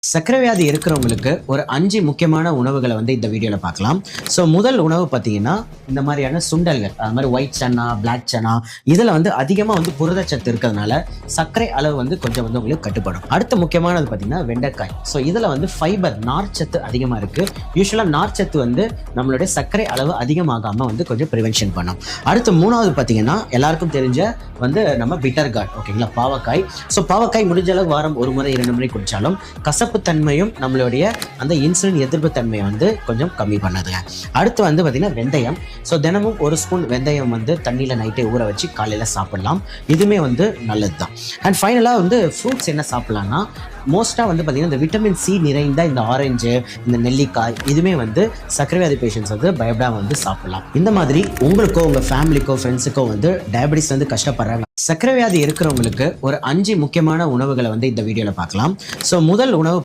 சர்க்கரை வியாதி இருக்கிறவங்களுக்கு ஒரு 5 முக்கியமான உணவுகளை வந்து இந்த வீடியோவில் பார்க்கலாம். ஸோ முதல் உணவு பார்த்தீங்கன்னா இந்த மாதிரியான சுண்டல்கள், அது மாதிரி ஒயிட் சன்னா, பிளாக் சன்னா, இதில் வந்து அதிகமாக வந்து புரதச்சத்து இருக்கிறதுனால சர்க்கரை அளவு வந்து கொஞ்சம் வந்து உங்களுக்கு கட்டுப்படும். அடுத்த முக்கியமானது பார்த்தீங்கன்னா வெண்டைக்காய். ஸோ இதில் வந்து ஃபைபர், நார்ச்சத்து அதிகமாக இருக்குது. யூஸ்வலாக நார்ச்சத்து வந்து நம்மளுடைய சர்க்கரை அளவு அதிகமாகாமல் வந்து கொஞ்சம் ப்ரிவென்ஷன் பண்ணும். அடுத்து மூணாவது பார்த்தீங்கன்னா எல்லாருக்கும் தெரிஞ்ச வந்து நம்ம பிட்டர் கார்ட், ஓகேங்களா, பாவக்காய். ஸோ பாவக்காய் முடிஞ்ச அளவு வாரம் 1 முறை 2 முறை குடித்தாலும் கசப்பு தன்மையும் நம்மளுடைய அந்த இன்சுலின் எதிர்ப்பு தன்மையை வந்து கொஞ்சம் கம்மி பண்ணதுங்க. அடுத்து வந்து பார்த்தீங்கன்னா வெந்தயம். ஸோ தினமும் 1 ஸ்பூன் வெந்தயம் வந்து தண்ணியில் நைட்டே ஊற வச்சு காலையில் சாப்பிடலாம். இதுவுமே வந்து நல்லது தான். அண்ட் ஃபைனலாக வந்து ஃப்ரூட்ஸ் என்ன சாப்பிட்லான்னா, மோஸ்ட்டாக வந்து பார்த்திங்கன்னா இந்த விட்டமின் சி நிறைந்த இந்த ஆரஞ்சு, இந்த நெல்லிக்காய், இதுவுமே வந்து சர்க்கரை வியாதி பேஷண்ட்ஸ் வந்து பயப்படாமல் வந்து சாப்பிடலாம். இந்த மாதிரி உங்களுக்கோ உங்கள் ஃபேமிலிக்கோ ஃப்ரெண்ட்ஸுக்கோ வந்து டயபெட்டிஸ் வந்து கஷ்டப்படுறாங்க, சர்க்கரை வியாதி இருக்கிறவங்களுக்கு ஒரு 5 முக்கியமான உணவுகளை வந்து இந்த வீடியோவில் பார்க்கலாம். ஸோ முதல் உணவு